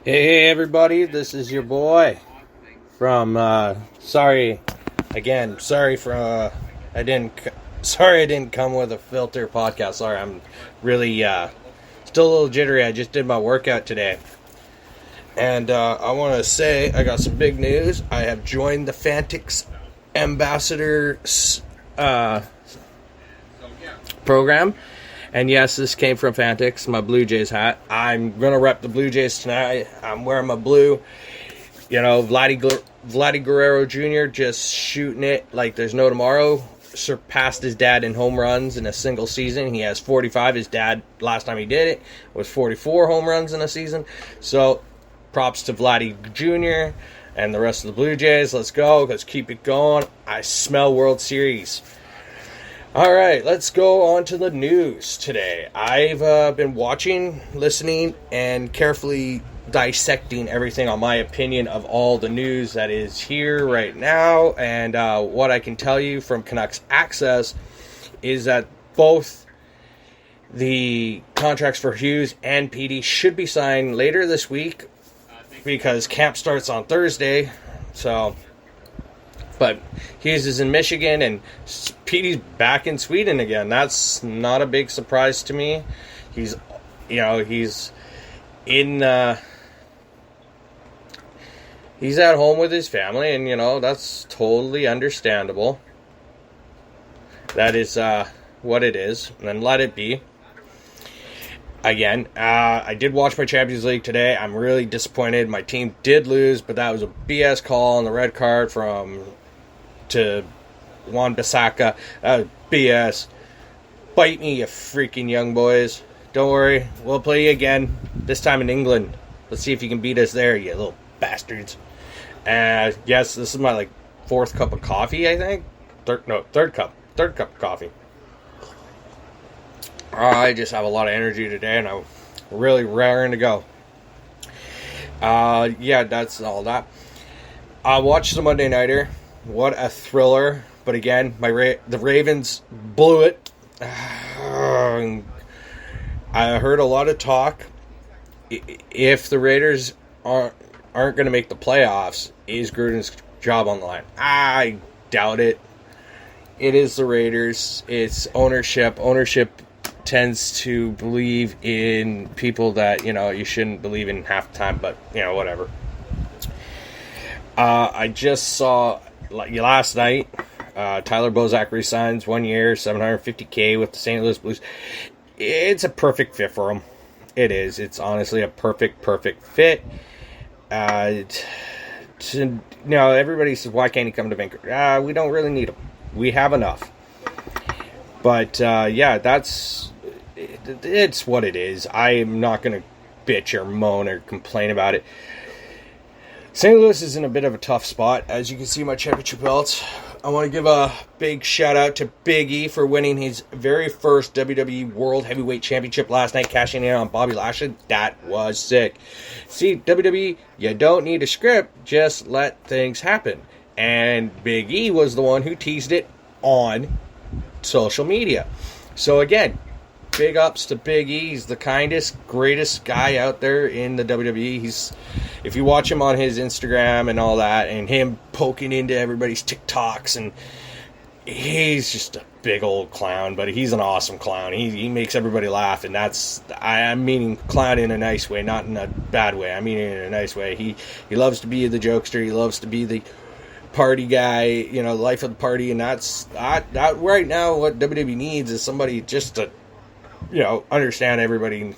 Hey everybody, this is your boy from sorry for I didn't come with a filter podcast. Sorry, I'm really still a little jittery. I just did my workout today. And I want to say I got some big news. I have joined the Fantics Ambassador program. And yes, this came from Fantics, my Blue Jays hat. I'm going to rep the Blue Jays tonight. I'm wearing my blue. You know, Vladdy Guerrero Jr. just shooting it like there's no tomorrow. Surpassed his dad in home runs in a single season. He has 45. His dad, last time he did it, was 44 home runs in a season. So, props to Vladdy Jr. and the rest of the Blue Jays. Let's go. Let's keep it going. I smell World Series. All right, let's go on to the news today. I've been watching, listening, and carefully dissecting everything on my opinion of all the news that is here right now. And what I can tell you from Canucks Access is that both the contracts for Hughes and Petey should be signed later this week because camp starts on Thursday. But Hughes is in Michigan and Petey's back in Sweden again. That's not a big surprise to me. He's in, he's at home with his family, and, that's totally understandable. That is what it is, and let it be. Again, I did watch my Champions League today. I'm really disappointed. My team did lose, but that was a BS call on the red card to Juan Bissaka. That was BS. Bite me, you freaking young boys. Don't worry, we'll play you again. This time in England. Let's see if you can beat us there, you little bastards. Yes, this is my fourth cup of coffee, I think. Third cup of coffee. I just have a lot of energy today, and I'm really raring to go. Yeah, that's all that. I watched the Monday Nighter. What a thriller. But again, the Ravens blew it. I heard a lot of talk. If the Raiders aren't going to make the playoffs, is Gruden's job on the line? I doubt it. It is the Raiders. It's ownership. Ownership tends to believe in people that, you shouldn't believe in half the time, but, whatever. I just saw last night, Tyler Bozak resigns 1 year, $750K with the St. Louis Blues. It's a perfect fit for him. It is. It's honestly a perfect fit. Everybody says, why can't he come to Vancouver? We don't really need him. We have enough. But, it's what it is. I'm not going to bitch or moan or complain about it. St. Louis is in a bit of a tough spot. As you can see, my championship belts. I want to give a big shout out to Big E for winning his very first WWE World Heavyweight Championship last night, cashing in on Bobby Lashley. That was sick. See, WWE, you don't need a script, just let things happen. And Big E was the one who teased it on social media. So again, big ups to Big E. He's the kindest, greatest guy out there in the WWE. If you watch him on his Instagram and all that, and him poking into everybody's TikToks, and he's just a big old clown, but he's an awesome clown. He makes everybody laugh, and I'm meaning clown in a nice way, not in a bad way. I mean it in a nice way. He loves to be the jokester. He loves to be the party guy, life of the party, and that's right now what WWE needs is somebody just to understand everybody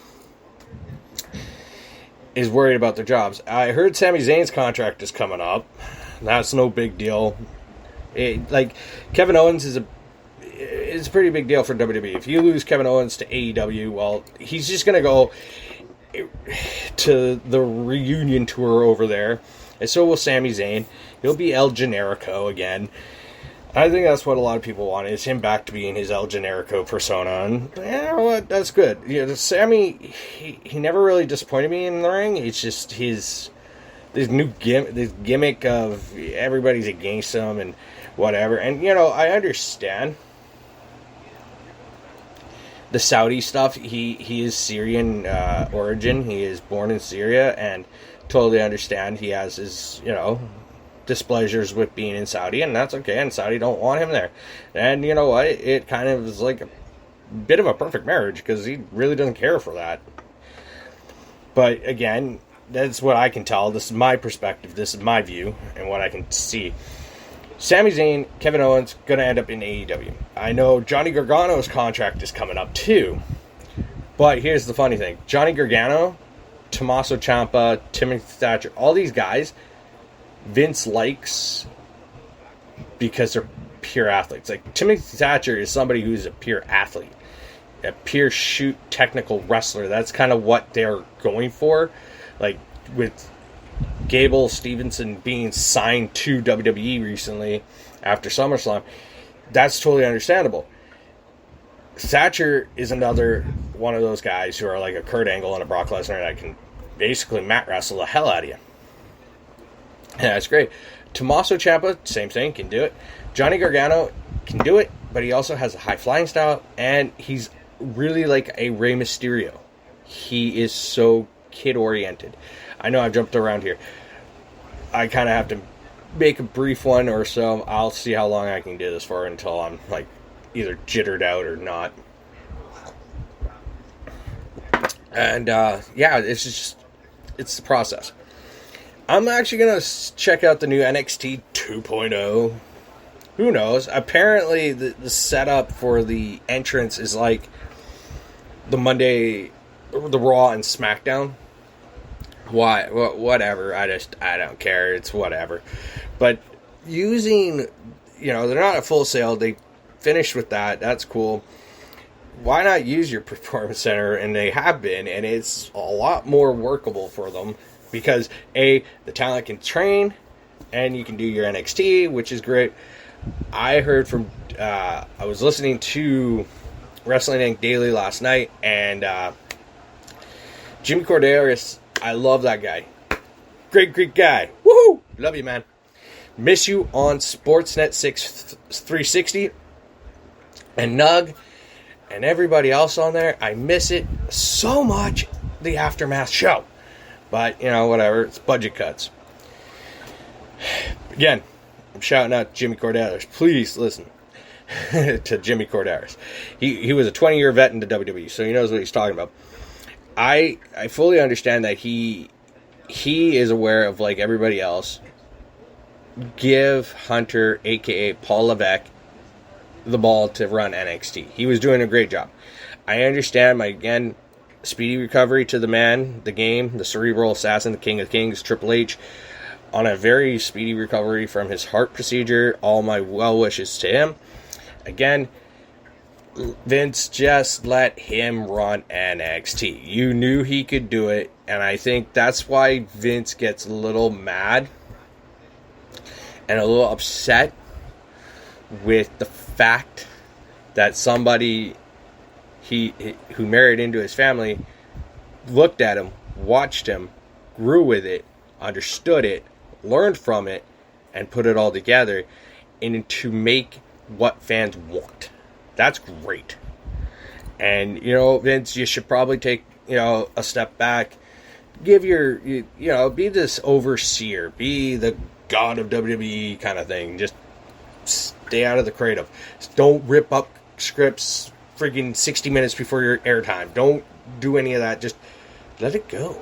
is worried about their jobs. I heard Sami Zayn's contract is coming up. That's no big deal. Kevin Owens is a pretty big deal for WWE. If you lose Kevin Owens to AEW, well, he's just going to go to the reunion tour over there. And so will Sami Zayn. He'll be El Generico again. I think that's what a lot of people want, is him back to being his El Generico persona. And you know what? That's good. Sammy, he never really disappointed me in the ring. It's just this gimmick of everybody's against him and whatever. And, I understand. the Saudi stuff, he is Syrian origin. He is born in Syria, and totally understand he has his, displeasures with being in Saudi, and that's okay, and Saudi don't want him there. And you know what? It kind of is like a bit of a perfect marriage, because he really doesn't care for that. But again, that's what I can tell. This is my perspective. This is my view, and what I can see. Sami Zayn, Kevin Owens, going to end up in AEW. I know Johnny Gargano's contract is coming up too. But here's the funny thing. Johnny Gargano, Tommaso Ciampa, Timothy Thatcher, all these guys, Vince likes because they're pure athletes. Like, Timothy Thatcher is somebody who's a pure athlete. A pure shoot technical wrestler. That's kind of what they're going for. Like, with Gable Stevenson being signed to WWE recently after SummerSlam, that's totally understandable. Thatcher is another one of those guys who are like a Kurt Angle and a Brock Lesnar that can basically mat wrestle the hell out of you. And that's great. Tommaso Ciampa, same thing, can do it. Johnny Gargano can do it, but he also has a high flying style, and he's really like a Rey Mysterio. He is so kid-oriented. I know I've jumped around here. I kind of have to make a brief one or so. I'll see how long I can do this for until I'm like either jittered out or not. And it's the process. I'm actually going to check out the new NXT 2.0. Who knows? Apparently the setup for the entrance is like the Monday, the Raw and SmackDown. Why? Whatever. I don't care. It's whatever. But using, they're not at Full Sail. They finished with that. That's cool. Why not use your Performance Center? And they have been, and it's a lot more workable for them because, A, the talent can train, and you can do your NXT, which is great. I heard from, I was listening to Wrestling Inc. Daily last night, and Jimmy Corderas, I love that guy. Great guy. Woohoo! Love you, man. Miss you on Sportsnet 360 and Nug and everybody else on there. I miss it so much, the Aftermath show. But, whatever. It's budget cuts. Again, I'm shouting out Jimmy Corderas. Please listen to Jimmy Corderas. He was a 20-year vet in the WWE, so he knows what he's talking about. I fully understand that he is aware of, like everybody else, give Hunter, a.k.a. Paul Levesque, the ball to run NXT. He was doing a great job. I understand, speedy recovery to the man, the game, the cerebral assassin, the King of Kings, Triple H, on a very speedy recovery from his heart procedure. All my well wishes to him. Again, Vince, just let him run NXT. You knew he could do it, and I think that's why Vince gets a little mad and a little upset with the fact that somebody who married into his family looked at him, watched him, grew with it, understood it, learned from it, and put it all together to make what fans want. That's great. And, Vince, you should probably take, a step back. Give be this overseer. Be the god of WWE kind of thing. Just stay out of the creative. Don't rip up scripts friggin' 60 minutes before your airtime. Don't do any of that. Just let it go.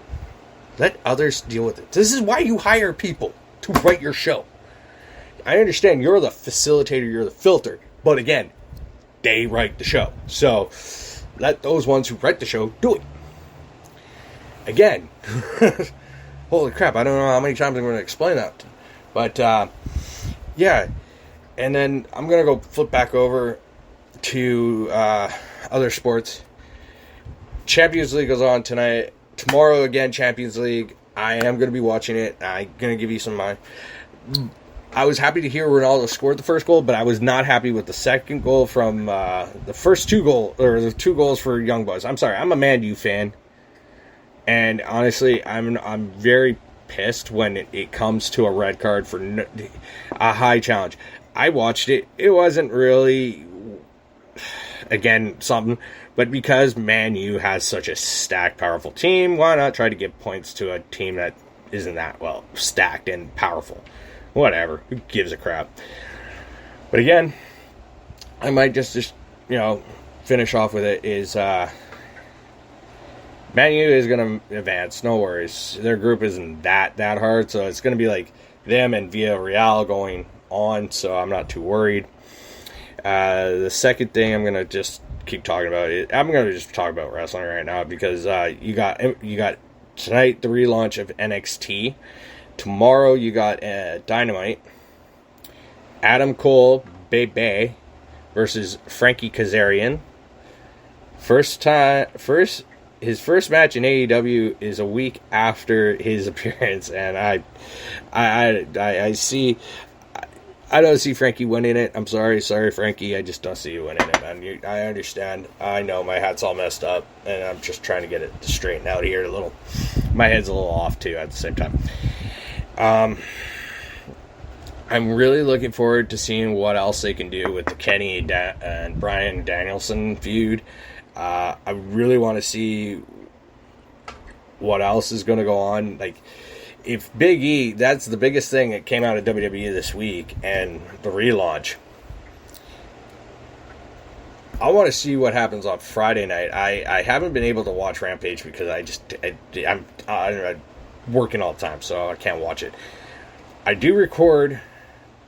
Let others deal with it. This is why you hire people to write your show. I understand you're the facilitator, you're the filter. But again, they write the show. So, let those ones who write the show do it. Again, holy crap, I don't know how many times I'm going to explain that. But, yeah. And then I'm going to go flip back over to other sports. Champions League goes on tonight. Tomorrow, again, Champions League. I am going to be watching it. I'm going to give you some of mine. I was happy to hear Ronaldo scored the first goal, but I was not happy with the second goal from the first two goals for Young Boys. I'm sorry, I'm a Man U fan, and honestly, I'm very pissed when it comes to a red card for a high challenge. I watched it. It wasn't really. again, something. But because Man U has such a stacked, powerful team, why not try to give points to a team that isn't that, well, stacked and powerful? Whatever. Who gives a crap? But again, I might just finish off with it is Man U is going to advance. No worries. Their group isn't that hard, so it's going to be like them and Villarreal going on, so I'm not too worried. The second thing I'm going to just keep talking about it. I'm going to just talk about wrestling right now because you got tonight the relaunch of NXT. Tomorrow you got Dynamite. Adam Cole, Bebe versus Frankie Kazarian. His first match in AEW is a week after his appearance, and I see. I don't see Frankie winning it. I'm sorry, Frankie. I just don't see you winning it, man. I understand. I know my hat's all messed up, and I'm just trying to get it straightened out here a little. My head's a little off too at the same time. I'm really looking forward to seeing what else they can do with the Kenny and Bryan Danielson feud. I really want to see what else is going to go on. Like, if Big E, that's the biggest thing that came out of WWE this week, and the relaunch. I want to see what happens on Friday night. I haven't been able to watch Rampage because I'm working all the time, so I can't watch it. I do record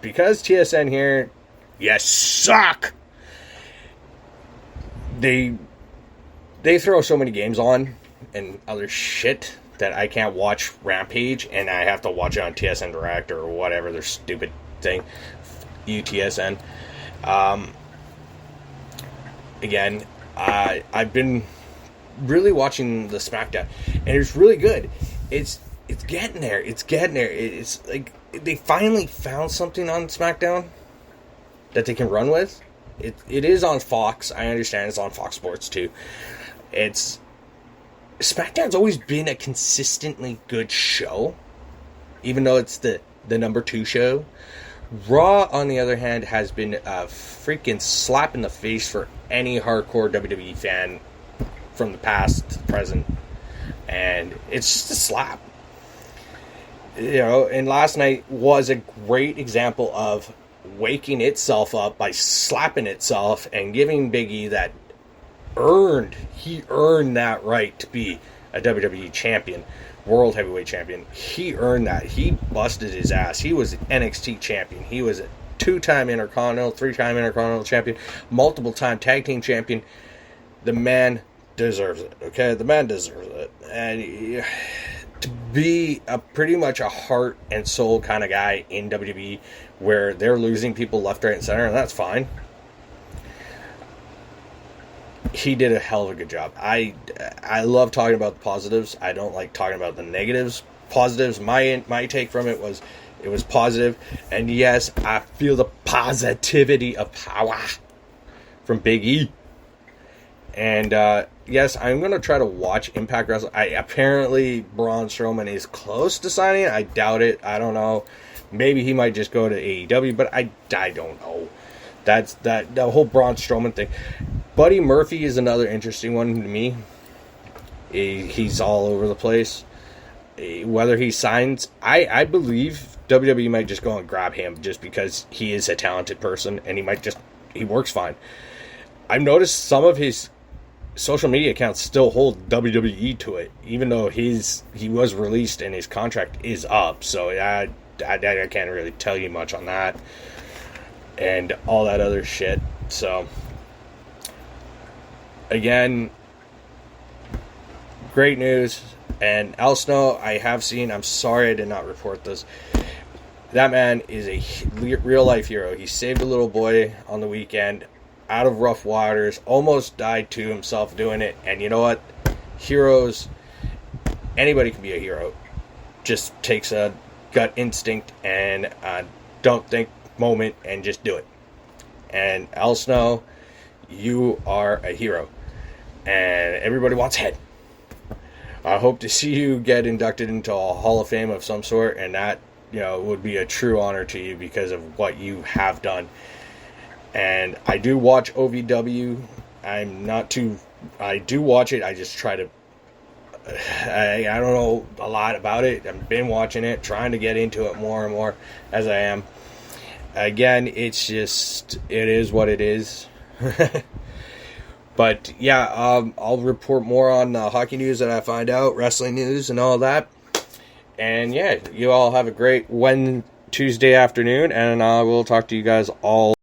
because TSN here, you suck. They throw so many games on and other shit that I can't watch Rampage, and I have to watch it on TSN Direct or whatever their stupid thing, UTSN. Again, I've been really watching the SmackDown, and it's really good. It's getting there. It's like they finally found something on SmackDown that they can run with. It is on Fox. I understand it's on Fox Sports too. SmackDown's always been a consistently good show, even though it's the number 2 show. Raw, on the other hand, has been a freaking slap in the face for any hardcore WWE fan from the past to the present. And it's just a slap. And last night was a great example of waking itself up by slapping itself and giving Big E that he earned that right to be a WWE champion, World Heavyweight Champion. He earned that. He busted his ass. He was an NXT champion. He was a 2-time Intercontinental, 3-time Intercontinental champion, multiple-time tag team champion. The man deserves it, okay? The man deserves it. And to be pretty much a heart and soul kind of guy in WWE where they're losing people left, right, and center, and that's fine. He did a hell of a good job. I love talking about the positives. I don't like talking about the negatives. Positives, my take from it was positive. And yes, I feel the positivity of power from Big E. And yes, I'm going to try to watch Impact Wrestling. Apparently, Braun Strowman is close to signing. I doubt it. I don't know. Maybe he might just go to AEW, but I don't know. That's the whole Braun Strowman thing. Buddy Murphy is another interesting one to me. He's all over the place. Whether he signs, I believe WWE might just go and grab him just because he is a talented person and he works fine. I've noticed some of his social media accounts still hold WWE to it, even though he was released and his contract is up. So I can't really tell you much on that and all that other shit. So again, great news. And Al Snow, I have seen. I'm sorry I did not report this. That man is a real life hero. He saved a little boy on the weekend out of rough waters, almost died to himself doing it. And you know what? Heroes, anybody can be a hero. Just takes a gut instinct and don't think moment and just do it. And Al Snow, you are a hero. And everybody wants head. I hope to see you get inducted into a Hall of Fame of some sort, and that, would be a true honor to you because of what you have done. And I do watch OVW. I do watch it. I just try to, I don't know a lot about it. I've been watching it, trying to get into it more and more as I am. Again, it's just, it is what it is. But yeah, I'll report more on hockey news that I find out, wrestling news and all that. And yeah, you all have a great Tuesday afternoon, and I will talk to you guys all